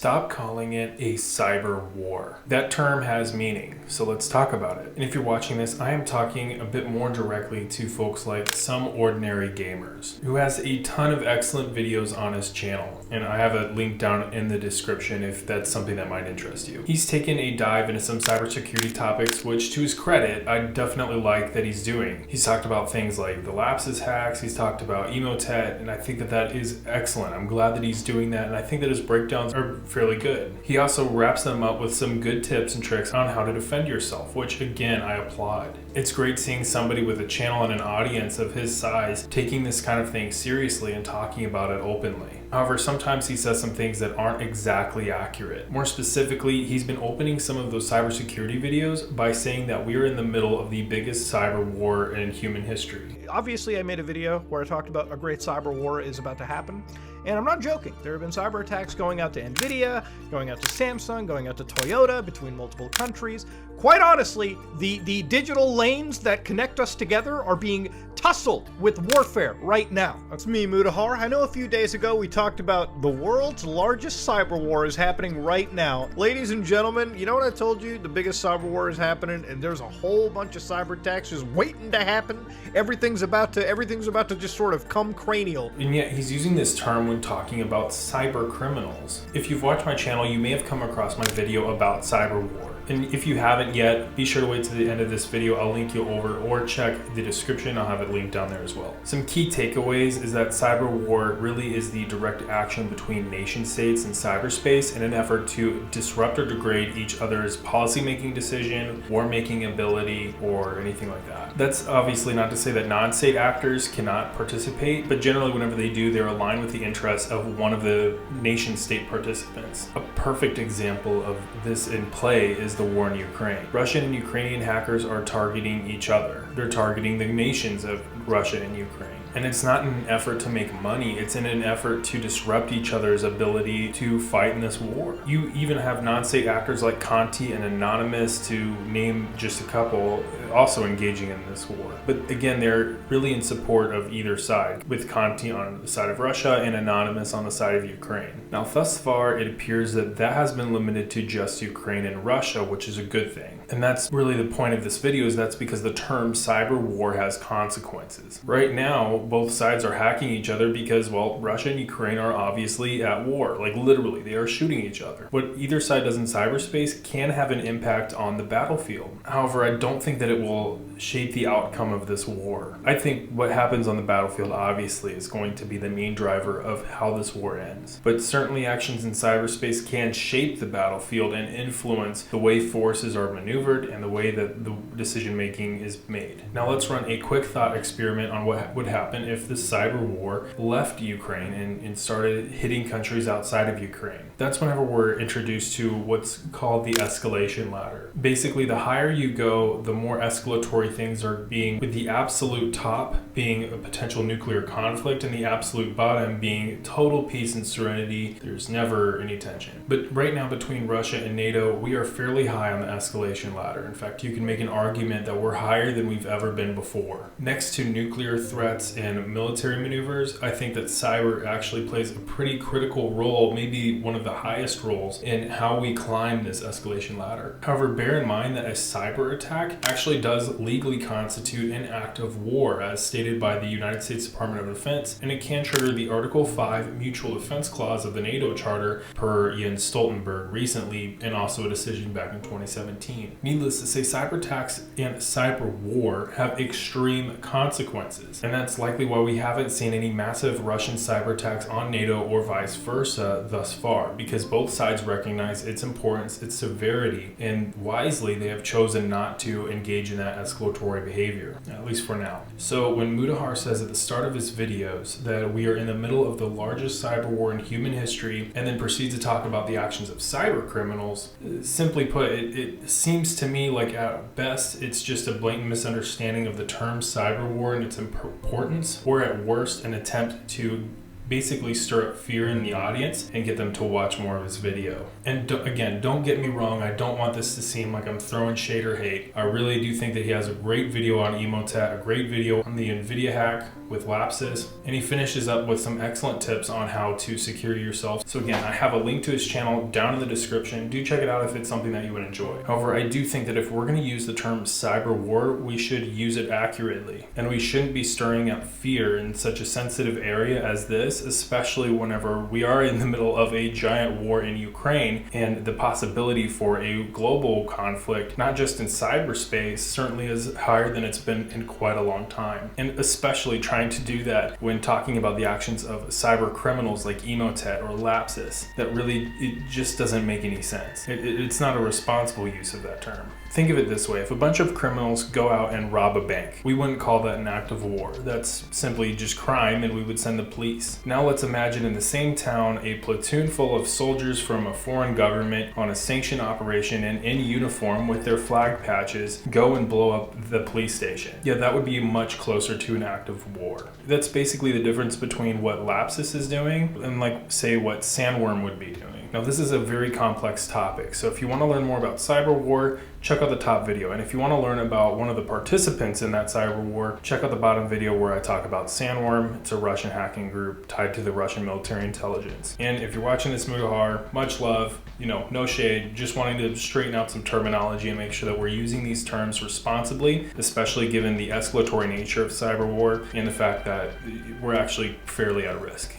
stop calling it a cyber war. That term has meaning, so let's talk about it. And if you're watching this, I am talking a bit more directly to folks like SomeOrdinaryGamers, who has a ton of excellent videos on his channel. And I have a link down in the description if that's something that might interest you. He's taken a dive into some cybersecurity topics, which to his credit, I definitely like that he's doing. He's talked about things like the lapses hacks, he's talked about emotet, and I think that that is excellent. I'm glad that he's doing that, and I think that his breakdowns are fairly good. He also wraps them up with some good tips and tricks on how to defend yourself, which again, I applaud. It's great seeing somebody with a channel and an audience of his size taking this kind of thing seriously and talking about it openly. However, sometimes he says some things that aren't exactly accurate. More specifically, he's been opening some of those cybersecurity videos by saying that we're in the middle of the biggest cyber war in human history. Obviously, I made a video where I talked about a great cyber war is about to happen, and I'm not joking. There have been cyber attacks going out to Nvidia, going out to Samsung, going out to Toyota, between multiple countries. Quite honestly, the digital lanes that connect us together are being tussled with warfare right now. That's me, Mudahar. I know a few days ago we talked about the world's largest cyber war is happening right now. Ladies and gentlemen, you know what I told you? The biggest cyber war is happening, and there's a whole bunch of cyber attacks just waiting to happen. Everything's about to just sort of come cranial. And yet he's using this term when talking about cyber criminals. If you've watched my channel, you may have come across my video about cyber war. And if you haven't yet, be sure to wait to the end of this video. I'll link you over, or check the description. I'll have it linked down there as well. Some key takeaways is that cyber war really is the direct action between nation states and cyberspace in an effort to disrupt or degrade each other's policy-making decision, war-making ability, or anything like that. That's obviously not to say that non-state actors cannot participate, but generally whenever they do, they're aligned with the interests of one of the nation-state participants. A perfect example of this in play is the war in Ukraine. Russian and Ukrainian hackers are targeting each other. They're targeting the nations of Russia and Ukraine. And it's not in an effort to make money, it's in an effort to disrupt each other's ability to fight in this war. You even have non-state actors like Conti and Anonymous, to name just a couple, also engaging in this war. But again, they're really in support of either side, with Conti on the side of Russia and Anonymous on the side of Ukraine. Now, thus far, it appears that that has been limited to just Ukraine and Russia, which is a good thing. And that's really the point of this video, is that's because the term cyber war has consequences. Right now, both sides are hacking each other because, well, Russia and Ukraine are obviously at war. Like literally, they are shooting each other. What either side does in cyberspace can have an impact on the battlefield. However, I don't think that it will shape the outcome of this war. I think what happens on the battlefield obviously is going to be the main driver of how this war ends. But certainly actions in cyberspace can shape the battlefield and influence the way forces are maneuvered and the way that the decision making is made. Now let's run a quick thought experiment on what would happen if the cyber war left Ukraine and started hitting countries outside of Ukraine. That's whenever we're introduced to what's called the escalation ladder. Basically, the higher you go, the more escalatory things are being, with the absolute top being a potential nuclear conflict and the absolute bottom being total peace and serenity. There's never any tension. But right now, between Russia and NATO, we are fairly high on the escalation ladder. In fact, you can make an argument that we're higher than we've ever been before. Next to nuclear threats and military maneuvers, I think that cyber actually plays a pretty critical role, maybe one of the highest roles, in how we climb this escalation ladder. However, bear in mind that a cyber attack actually does legally constitute an act of war, as stated by the United States Department of Defense, and it can trigger the Article 5 Mutual Defense Clause of the NATO Charter, per Jens Stoltenberg recently, and also a decision back in 2017. Needless to say, cyber attacks and cyber war have extreme consequences, and that's likely why we haven't seen any massive Russian cyber attacks on NATO or vice versa thus far, because both sides recognize its importance, its severity, and wisely they have chosen not to engage in that escalatory behavior, at least for now. So when Mudahar says at the start of his videos that we are in the middle of the largest cyber war in human history, and then proceeds to talk about the actions of cyber criminals, simply put, it seems to me like at best it's just a blatant misunderstanding of the term cyber war and its importance, or at worst an attempt to basically stir up fear in the audience and get them to watch more of his video. And again, don't get me wrong, I don't want this to seem like I'm throwing shade or hate. I really do think that he has a great video on Emotet, a great video on the NVIDIA hack with Lapsus, and he finishes up with some excellent tips on how to secure yourself. So again, I have a link to his channel down in the description. Do check it out if it's something that you would enjoy. However, I do think that if we're going to use the term cyber war, we should use it accurately, and we shouldn't be stirring up fear in such a sensitive area as this, especially whenever we are in the middle of a giant war in Ukraine and the possibility for a global conflict, not just in cyberspace, certainly is higher than it's been in quite a long time. And especially trying to do that when talking about the actions of cyber criminals like Emotet or Lapsus, that really, it just doesn't make any sense. It's not a responsible use of that term. Think of it this way, if a bunch of criminals go out and rob a bank, we wouldn't call that an act of war. That's simply just crime, and we would send the police. Now let's imagine in the same town a platoon full of soldiers from a foreign government on a sanctioned operation and in uniform with their flag patches go and blow up the police station. Yeah, that would be much closer to an act of war. That's basically the difference between what Lapsus is doing and, like, say, what Sandworm would be doing. Now this is a very complex topic, so if you want to learn more about cyber war, check out the top video. And if you want to learn about one of the participants in that cyber war, check out the bottom video where I talk about Sandworm. It's a Russian hacking group tied to the Russian military intelligence. And if you're watching this Muhar, much love, no shade, just wanting to straighten out some terminology and make sure that we're using these terms responsibly, especially given the escalatory nature of cyber war and the fact that we're actually fairly at risk.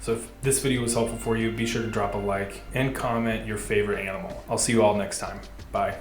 So if this video was helpful for you, be sure to drop a like and comment your favorite animal. I'll see you all next time. Bye.